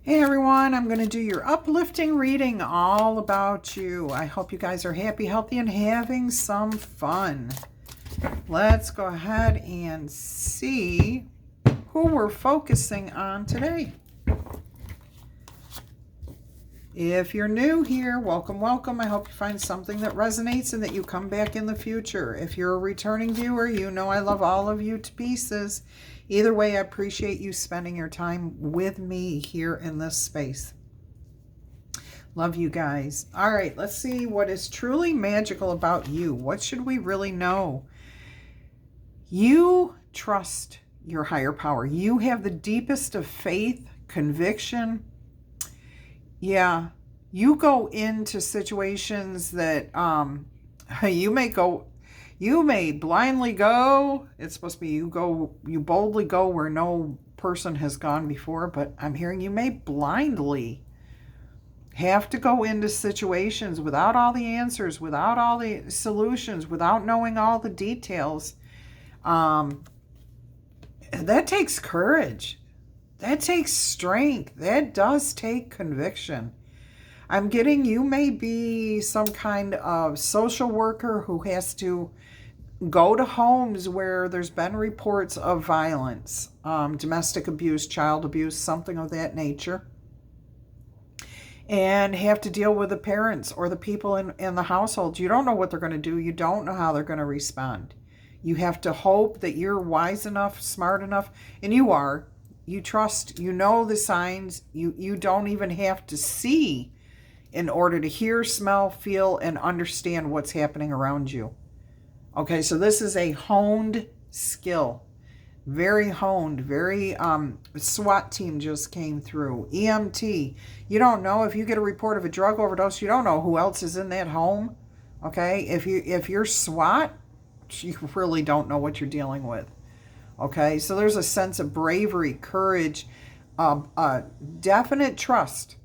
Hey everyone, I'm going to do your uplifting reading all about you. I hope you guys are happy, healthy, and having some fun. Let's go ahead and see who we're focusing on today. If you're new here, welcome, welcome. I hope you find something that resonates and that you come back in the future. If you're a returning viewer, you know I love all of you to pieces. Either way, I appreciate you spending your time with me here in this space. Love you guys. All right, let's see what is truly magical about you. What should we really know? You trust your higher power. You have the deepest of faith, conviction. Yeah, you go into situations that you may blindly go. It's supposed to be you boldly go where no person has gone before, but I'm hearing you may blindly have to go into situations without all the answers, without all the solutions, without knowing all the details. That takes courage. That takes strength. That does take conviction. I'm getting you may be some kind of social worker who has to go to homes where there's been reports of violence, domestic abuse, child abuse, something of that nature, and have to deal with the parents or the people in the household. You don't know what they're going to do. You don't know how they're going to respond. You have to hope that you're wise enough, smart enough, and you are. You trust, you know the signs. You don't even have to see in order to hear, smell, feel, and understand what's happening around you. Okay, so this is a honed skill. Very honed, very SWAT team just came through. EMT. You don't know if you get a report of a drug overdose, you don't know who else is in that home. Okay? If you're SWAT, you really don't know what you're dealing with. Okay, so there's a sense of bravery, courage, definite trust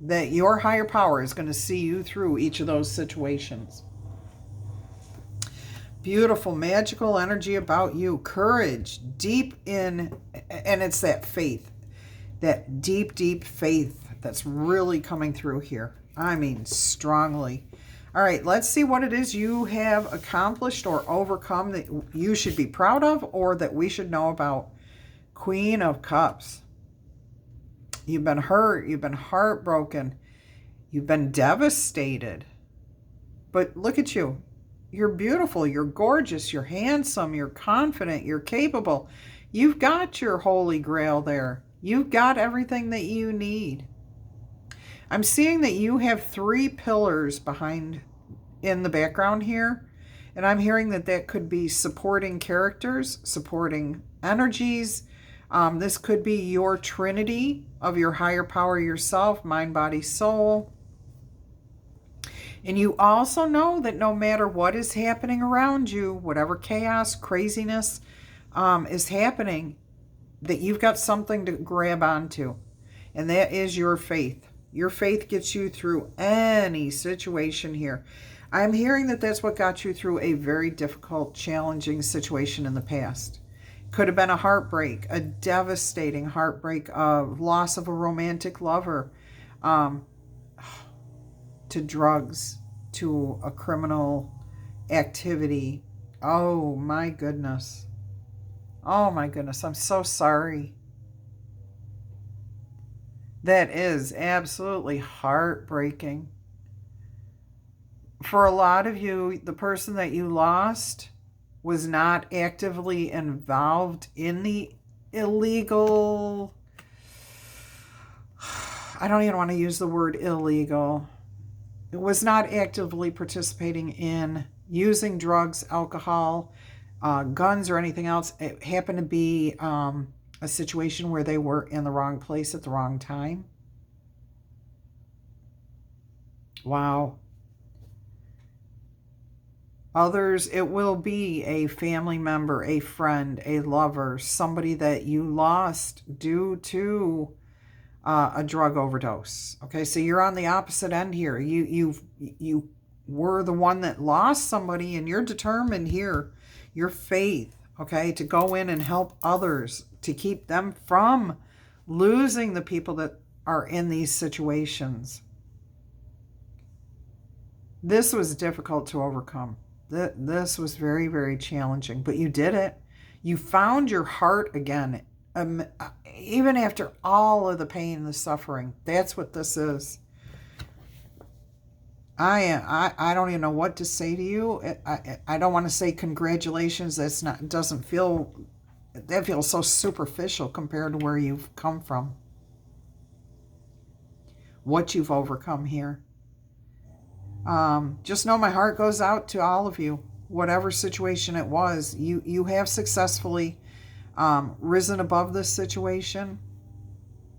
that your higher power is going to see you through each of those situations. Beautiful, magical energy about you. Courage, deep in, and it's that faith, that deep, deep faith that's really coming through here. I mean, strongly. All right, let's see what it is you have accomplished or overcome that you should be proud of or that we should know about. Queen of Cups. You've been hurt. You've been heartbroken. You've been devastated. But look at you. You're beautiful. You're gorgeous. You're handsome. You're confident. You're capable. You've got your holy grail there. You've got everything that you need. I'm seeing that you have 3 pillars behind in the background here. And I'm hearing that that could be supporting characters, supporting energies. This could be your trinity of your higher power yourself, mind, body, soul. And you also know that no matter what is happening around you, whatever chaos, craziness is happening, that you've got something to grab onto. And that is your faith. Your faith gets you through any situation here. I'm hearing that that's what got you through a very difficult, challenging situation in the past. Could have been a heartbreak, a devastating heartbreak of loss of a romantic lover, to drugs, to a criminal activity. Oh my goodness. Oh my goodness. I'm so sorry. That is absolutely heartbreaking. For a lot of you, the person that you lost was not actively involved in the illegal, I don't even want to use the word illegal. It was not actively participating in using drugs, alcohol, guns, or anything else. It happened to be a situation where they were in the wrong place at the wrong time. Wow. Others, it will be a family member, a friend, a lover, somebody that you lost due to a drug overdose. Okay, so you're on the opposite end here. You were the one that lost somebody, and you're determined here, your faith, okay, to go in and help others, to keep them from losing the people that are in these situations. This was difficult to overcome. This was very, very challenging, but you did it. You found your heart again, even after all of the pain and the suffering. That's what this is. I don't even know what to say to you. I don't want to say congratulations. That feels so superficial compared to where you've come from. What you've overcome here. Just know my heart goes out to all of you. Whatever situation it was, you have successfully risen above this situation.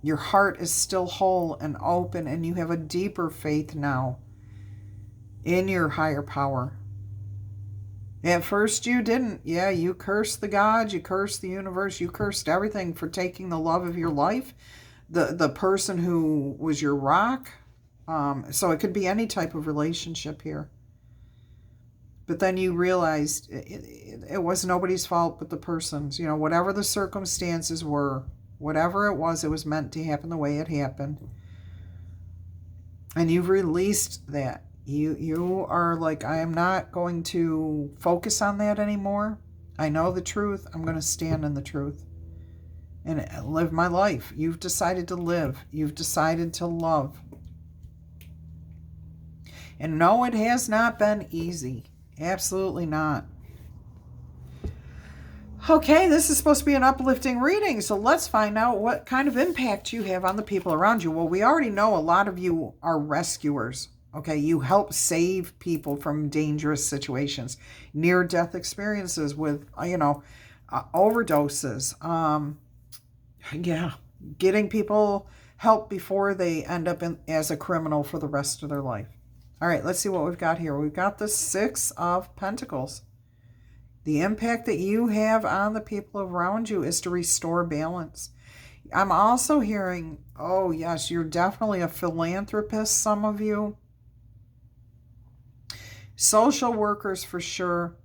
Your heart is still whole and open, and you have a deeper faith now in your higher power. At first you didn't. Yeah, you cursed the gods, you cursed the universe, you cursed everything for taking the love of your life, the person who was your rock. So it could be any type of relationship here. But then you realized it was nobody's fault but the person's. Whatever the circumstances were, whatever it was meant to happen the way it happened. And you've released that. You are like, I am not going to focus on that anymore. I know the truth. I'm going to stand in the truth and live my life. You've decided to live. You've decided to love. And no, it has not been easy. Absolutely not. Okay, this is supposed to be an uplifting reading, so let's find out what kind of impact you have on the people around you. Well, we already know a lot of you are rescuers. Okay, you help save people from dangerous situations, near-death experiences with, overdoses. Getting people help before they end up as a criminal for the rest of their life. All right, let's see what we've got here. We've got the Six of Pentacles. The impact that you have on the people around you is to restore balance. I'm also hearing, oh yes, you're definitely a philanthropist, some of you. Social workers for sure.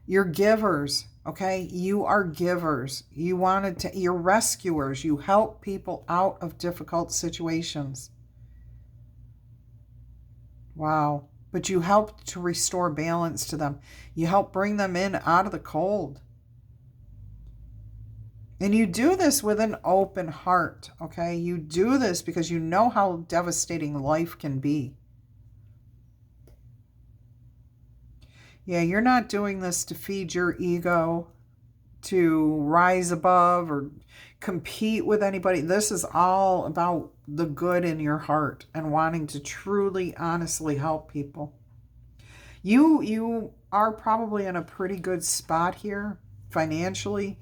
You're givers, okay? You are givers. You're rescuers. You help people out of difficult situations. Wow. But you help to restore balance to them. You help bring them in out of the cold. And you do this with an open heart, okay? You do this because you know how devastating life can be. Yeah, you're not doing this to feed your ego, to rise above or compete with anybody. This is all about the good in your heart and wanting to truly, honestly help people. You are probably in a pretty good spot here financially.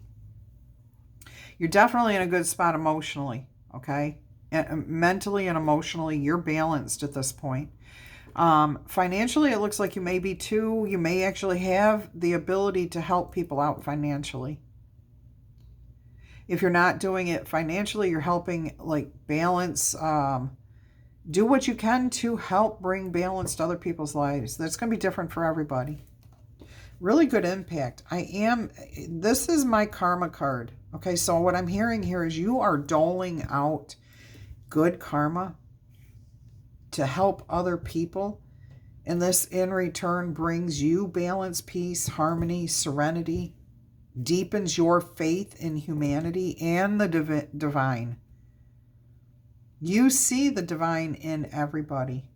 You're definitely in a good spot emotionally, okay? And mentally and emotionally, you're balanced at this point. Financially, it looks like you may be too. You may actually have the ability to help people out financially. If you're not doing it financially, you're helping like balance. Do what you can to help bring balance to other people's lives. That's going to be different for everybody. Really good impact. This is my karma card. Okay, so what I'm hearing here is you are doling out good karma to help other people. And this in return brings you balance, peace, harmony, serenity, deepens your faith in humanity and the divine. You see the divine in everybody.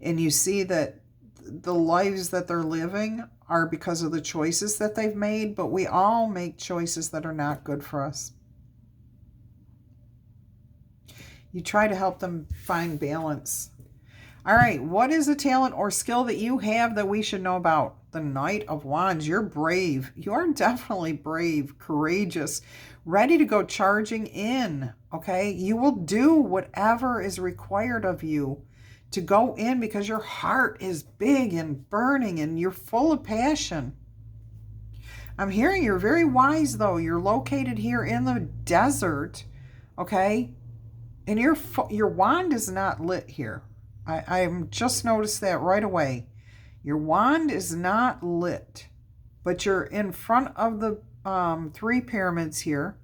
And you see that the lives that they're living are because of the choices that they've made, but we all make choices that are not good for us. You try to help them find balance. All right, what is a talent or skill that you have that we should know about? The Knight of Wands. You're brave. You're definitely brave, courageous, ready to go charging in, okay? You will do whatever is required of you to go in because your heart is big and burning and you're full of passion. I'm hearing you're very wise, though. You're located here in the desert, okay? And your wand is not lit here. I just noticed that right away. Your wand is not lit, but you're in front of the 3 pyramids here.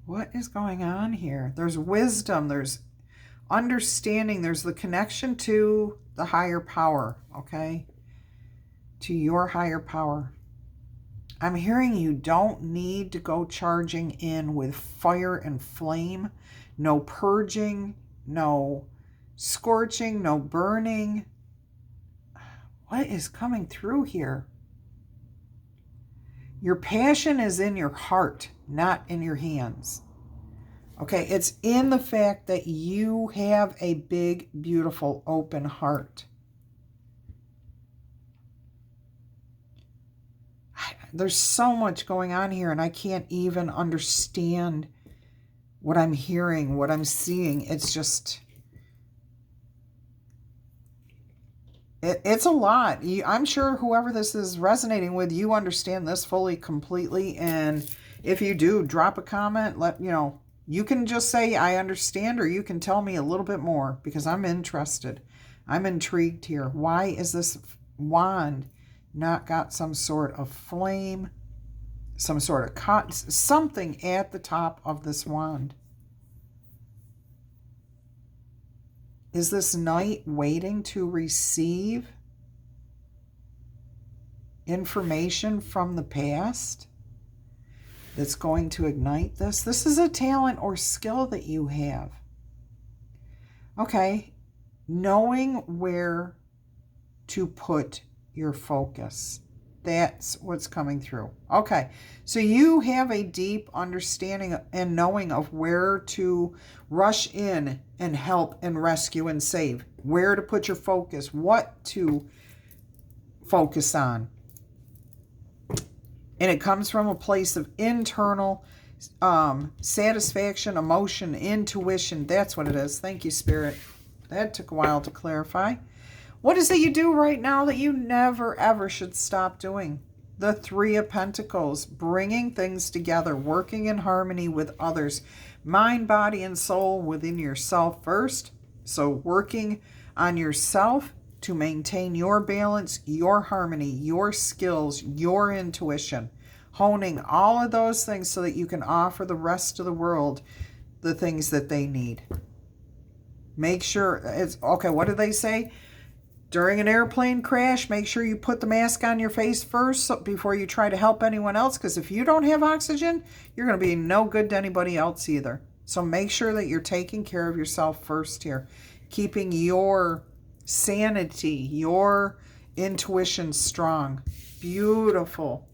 What is going on here? There's wisdom, there's understanding, there's the connection to the higher power, okay? To your higher power. I'm hearing you don't need to go charging in with fire and flame. No purging, no scorching, no burning. What is coming through here? Your passion is in your heart, not in your hands. Okay, it's in the fact that you have a big, beautiful, open heart. There's so much going on here, and I can't even understand what I'm hearing, what I'm seeing. It's just, it's a lot. I'm sure whoever this is resonating with, you understand this fully, completely. And if you do, drop a comment. You can just say, I understand, or you can tell me a little bit more, because I'm interested. I'm intrigued here. Why is this wand not got some sort of flame, some sort of cotton, something at the top of this wand? Is this knight waiting to receive information from the past that's going to ignite this? This is a talent or skill that you have. Okay, knowing where to put your focus. That's what's coming through. Okay, so you have a deep understanding and knowing of where to rush in and help and rescue and save. Where to put your focus, what to focus on. And it comes from a place of internal satisfaction, emotion, intuition. That's what it is. Thank you, Spirit. That took a while to clarify. What is it you do right now that you never, ever should stop doing? The Three of Pentacles, bringing things together, working in harmony with others, mind, body, and soul within yourself first. So working on yourself to maintain your balance, your harmony, your skills, your intuition, honing all of those things so that you can offer the rest of the world the things that they need. Make sure it's, okay, what do they say? During an airplane crash, make sure you put the mask on your face first before you try to help anyone else, because if you don't have oxygen, you're going to be no good to anybody else either. So make sure that you're taking care of yourself first here, keeping your sanity, your intuition strong. Beautiful.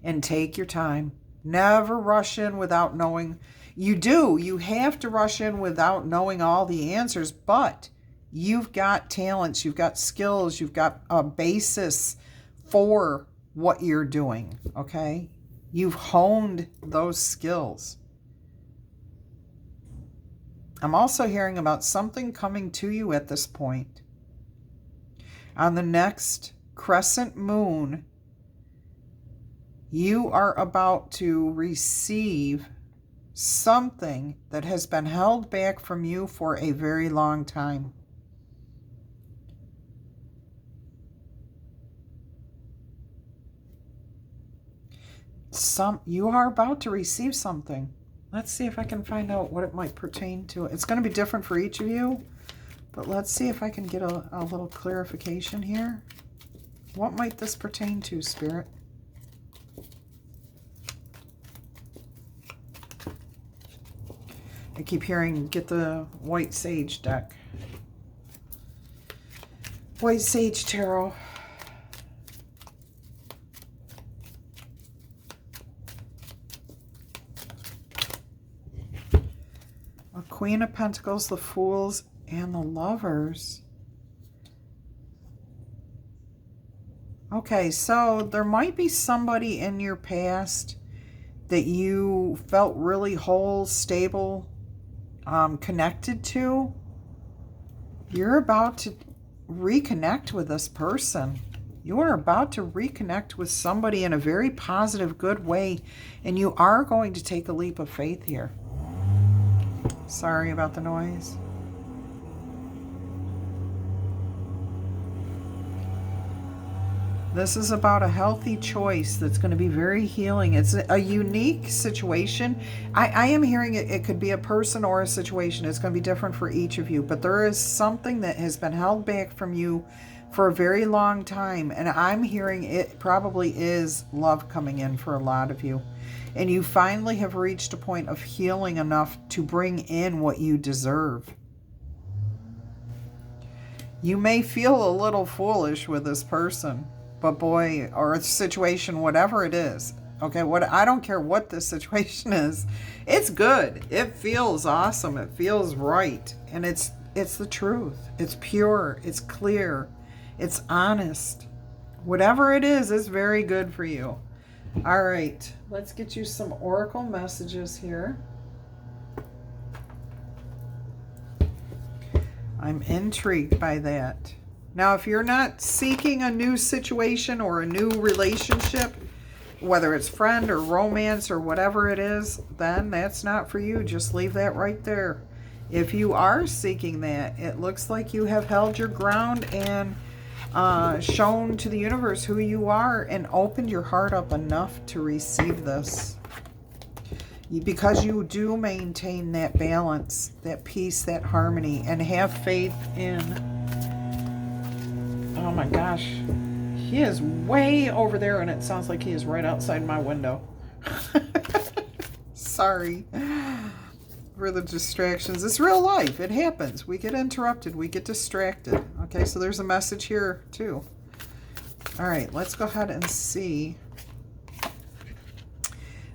And take your time. Never rush in without knowing. You have to rush in without knowing all the answers, but you've got talents, you've got skills, you've got a basis for what you're doing, okay? You've honed those skills. I'm also hearing about something coming to you at this point. On the next crescent moon, you are about to receive something that has been held back from you for a very long time. You are about to receive something. Let's see if I can find out what it might pertain to. It's going to be different for each of you, but let's see if I can get a little clarification here. What might this pertain to, Spirit? I keep hearing, get the White Sage deck. White Sage Tarot. A Queen of Pentacles, the Fools, and the Lovers. Okay, so there might be somebody in your past that you felt really whole, stable, connected to. You're about to reconnect with this person. You are about to reconnect with somebody in a very positive, good way, and you are going to take a leap of faith here. Sorry about the noise. This is about a healthy choice that's going to be very healing. It's a unique situation. I am hearing it could be a person or a situation. It's going to be different for each of you. But there is something that has been held back from you for a very long time. And I'm hearing it probably is love coming in for a lot of you. And you finally have reached a point of healing enough to bring in what you deserve. You may feel a little foolish with this person. But boy, or a situation, whatever it is, okay, I don't care what this situation is, it's good. It feels awesome. It feels right. And it's the truth. It's pure. It's clear. It's honest. Whatever it is very good for you. All right, let's get you some oracle messages here. I'm intrigued by that. Now, if you're not seeking a new situation or a new relationship, whether it's friend or romance or whatever it is, then that's not for you. Just leave that right there. If you are seeking that, it looks like you have held your ground and shown to the universe who you are and opened your heart up enough to receive this. Because you do maintain that balance, that peace, that harmony, and have faith in... Oh my gosh, he is way over there and it sounds like he is right outside my window. Sorry for the distractions. It's real life. It happens. We get interrupted. We get distracted. Okay, so there's a message here too. All right, let's go ahead and see.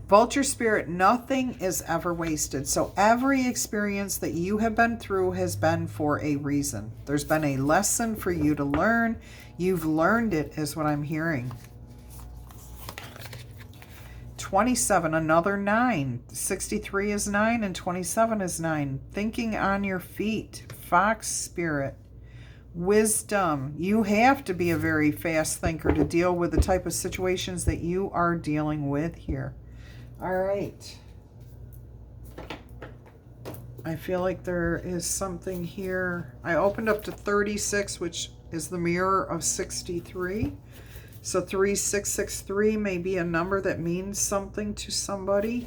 Vulture Spirit, nothing is ever wasted. So every experience that you have been through has been for a reason. There's been a lesson for you to learn. You've learned it, is what I'm hearing. 27, another 9. 63 is 9 and 27 is 9. Thinking on your feet. Fox Spirit. Wisdom. You have to be a very fast thinker to deal with the type of situations that you are dealing with here. All right. I feel like there is something here. I opened up to 36, which is the mirror of 63. So 3663 may be a number that means something to somebody.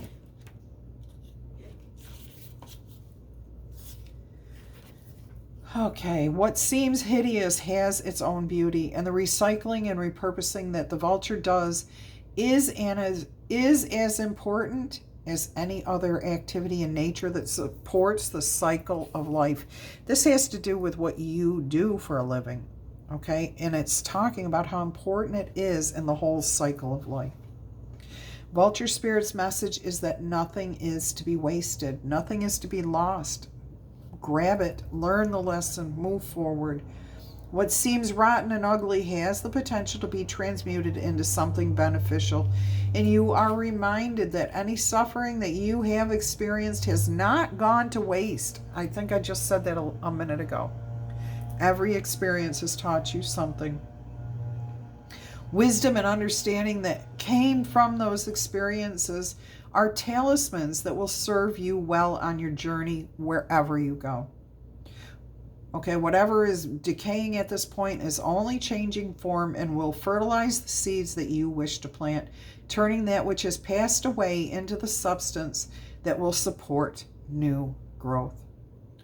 Okay, what seems hideous has its own beauty, and the recycling and repurposing that the vulture does is as important as any other activity in nature that supports the cycle of life. This has to do with what you do for a living, okay? And it's talking about how important it is in the whole cycle of life. Vulture Spirit's message is that nothing is to be wasted. Nothing is to be lost. Grab it, learn the lesson, move forward. What seems rotten and ugly has the potential to be transmuted into something beneficial. And you are reminded that any suffering that you have experienced has not gone to waste. I think I just said that a minute ago. Every experience has taught you something. Wisdom and understanding that came from those experiences are talismans that will serve you well on your journey wherever you go. Okay, whatever is decaying at this point is only changing form and will fertilize the seeds that you wish to plant, turning that which has passed away into the substance that will support new growth.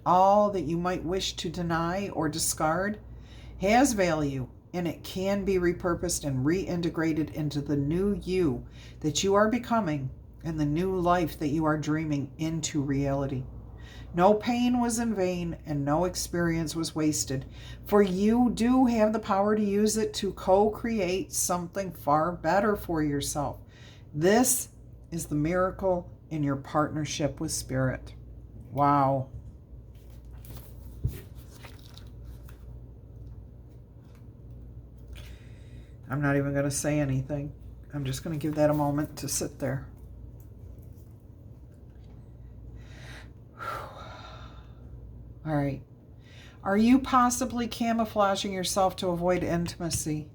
All that you might wish to deny or discard has value, and it can be repurposed and reintegrated into the new you that you are becoming and the new life that you are dreaming into reality. No pain was in vain and no experience was wasted, for you do have the power to use it to co-create something far better for yourself. This is the miracle in your partnership with Spirit. Wow. I'm not even going to say anything. I'm just going to give that a moment to sit there. All right. Are you possibly camouflaging yourself to avoid intimacy?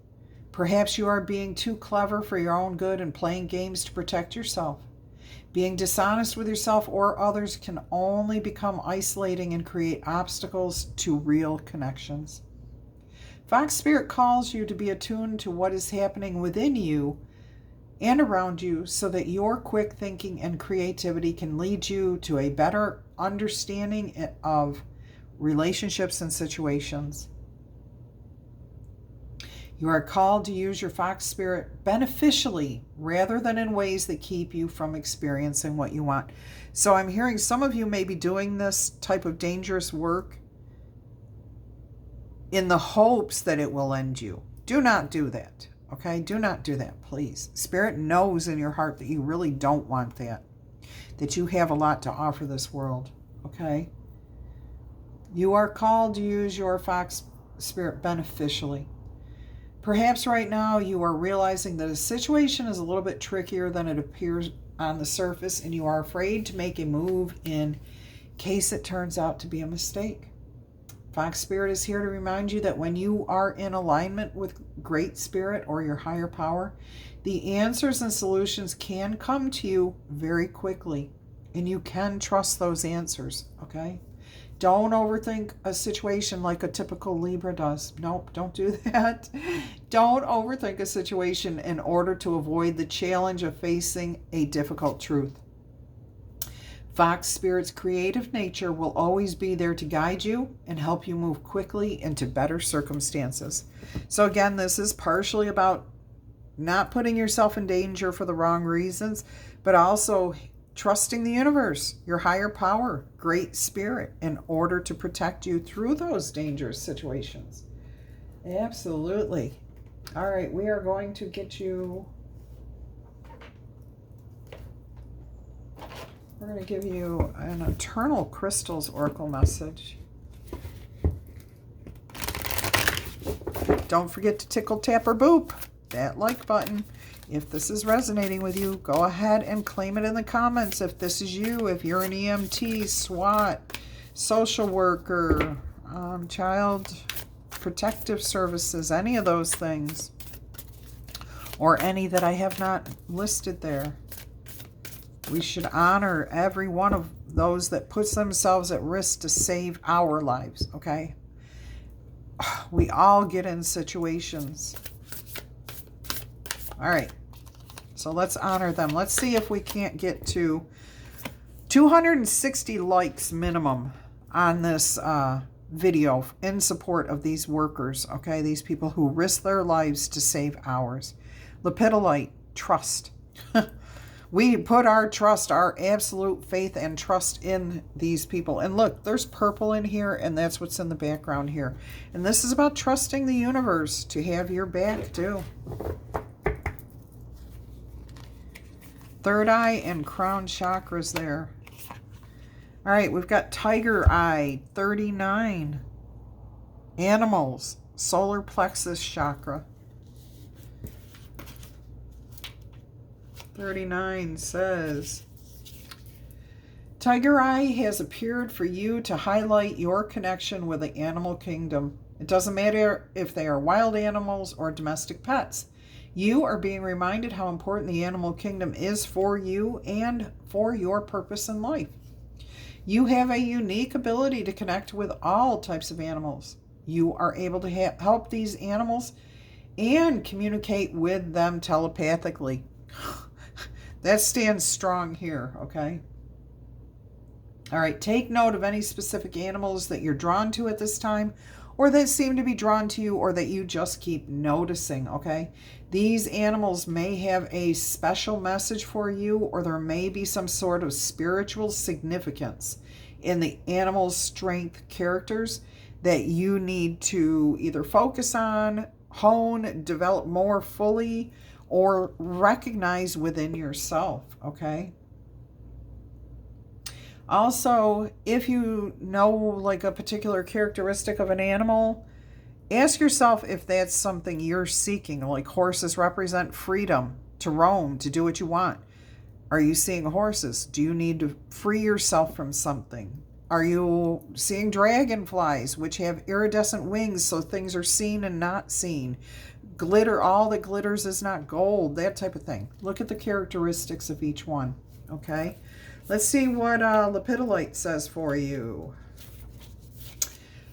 Perhaps you are being too clever for your own good and playing games to protect yourself. Being dishonest with yourself or others can only become isolating and create obstacles to real connections. Fox Spirit calls you to be attuned to what is happening within you and around you so that your quick thinking and creativity can lead you to a better understanding of relationships and situations. You are called to use your Fox Spirit beneficially rather than in ways that keep you from experiencing what you want. So I'm hearing some of you may be doing this type of dangerous work in the hopes that it will end you. Do not do that, okay? Do not do that, please. Spirit knows in your heart that you really don't want that you have a lot to offer this world, okay? You are called to use your Fox Spirit beneficially. Perhaps right now you are realizing that a situation is a little bit trickier than it appears on the surface, and you are afraid to make a move in case it turns out to be a mistake. Fox Spirit is here to remind you that when you are in alignment with Great Spirit or your higher power, the answers and solutions can come to you very quickly, and you can trust those answers, okay? Don't overthink a situation like a typical Libra does. Nope, don't do that. Don't overthink a situation in order to avoid the challenge of facing a difficult truth. Fox Spirit's creative nature will always be there to guide you and help you move quickly into better circumstances. So again, this is partially about not putting yourself in danger for the wrong reasons, but also trusting the universe, your higher power, Great Spirit, in order to protect you through those dangerous situations. Absolutely. All right, we are going to get you... We're going to give you an Eternal Crystals Oracle message. Don't forget to tickle, tap, or boop that like button. If this is resonating with you, go ahead and claim it in the comments. If this is you, if you're an EMT, SWAT, social worker, child protective services, any of those things, or any that I have not listed there. We should honor every one of those that puts themselves at risk to save our lives, okay? We all get in situations. All right, so let's honor them. Let's see if we can't get to 260 likes minimum on this video in support of these workers, okay? These people who risk their lives to save ours. Lepidolite, trust. We put our trust, our absolute faith and trust in these people. And look, there's purple in here, and that's what's in the background here. And this is about trusting the universe to have your back too. Third eye and crown chakras there. All right, we've got Tiger Eye, 39. Animals, solar plexus chakra. 39 says, Tiger Eye has appeared for you to highlight your connection with the animal kingdom. It doesn't matter if they are wild animals or domestic pets. You are being reminded how important the animal kingdom is for you and for your purpose in life. You have a unique ability to connect with all types of animals. You are able to help these animals and communicate with them telepathically. That stands strong here, okay? All right, take note of any specific animals that you're drawn to at this time, or that seem to be drawn to you, or that you just keep noticing, okay? These animals may have a special message for you, or there may be some sort of spiritual significance in the animal's strength characters that you need to either focus on, hone, develop more fully, or recognize within yourself, okay? Also, if you know like a particular characteristic of an animal, ask yourself if that's something you're seeking. Like horses represent freedom to roam, to do what you want. Are you seeing horses? Do you need to free yourself from something? Are you seeing dragonflies, which have iridescent wings, so things are seen and not seen? Glitter, all that glitters is not gold, that type of thing. Look at the characteristics of each one, okay? Let's see what Lepidolite says for you.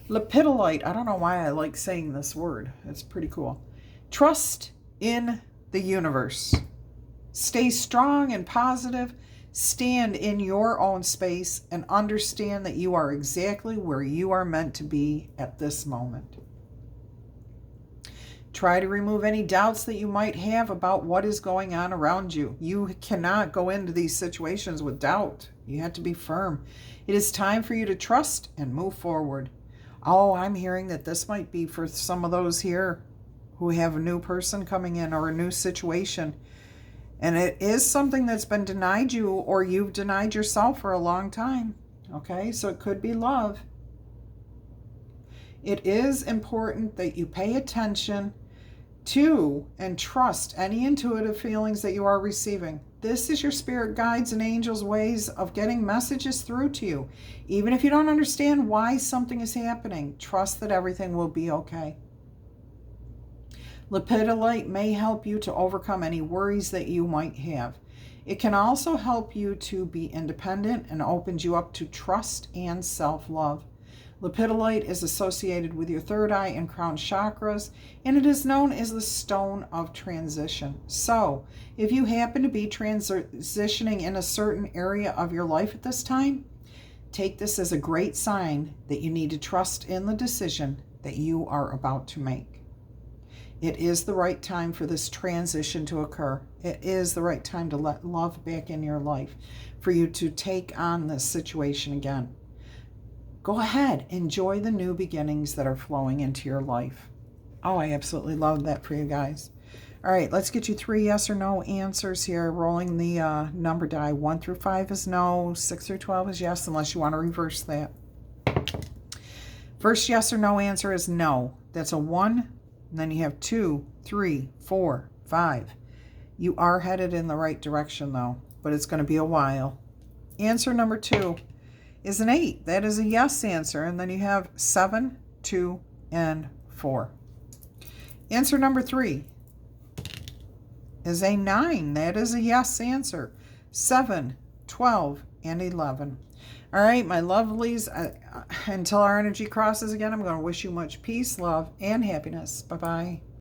Lepidolite. I don't know why I like saying this word. It's pretty cool. Trust in the universe. Stay strong and positive. Stand in your own space and understand that you are exactly where you are meant to be at this moment. Try to remove any doubts that you might have about what is going on around you. You cannot go into these situations with doubt. You have to be firm. It is time for you to trust and move forward. Oh, I'm hearing that this might be for some of those here who have a new person coming in or a new situation. And it is something that's been denied you, or you've denied yourself for a long time. Okay, so it could be love. It is important that you pay attention to and trust any intuitive feelings that you are receiving. This is your spirit guides and angels' ways of getting messages through to you. Even if you don't understand why something is happening, trust that everything will be okay. Lepidolite may help you to overcome any worries that you might have. It can also help you to be independent and opens you up to trust and self-love. Lepidolite is associated with your third eye and crown chakras, and it is known as the stone of transition. So, if you happen to be transitioning in a certain area of your life at this time, take this as a great sign that you need to trust in the decision that you are about to make. It is the right time for this transition to occur. It is the right time to let love back in your life, for you to take on this situation again. Go ahead, enjoy the new beginnings that are flowing into your life. Oh, I absolutely love that for you guys. All right, let's get you 3 yes or no answers here. Rolling the number die. 1 through 5 is no. 6 through 12 is yes, unless you want to reverse that. First yes or no answer is no. That's a 1. And then you have 2, 3, 4, 5. You are headed in the right direction, though, but it's going to be a while. Answer number 2 is an 8. That is a yes answer. And then you have 7, 2, and 4. Answer number 3 is a 9. That is a yes answer. 7, 12, and 11. All right, my lovelies, until our energy crosses again, I'm going to wish you much peace, love, and happiness. Bye-bye.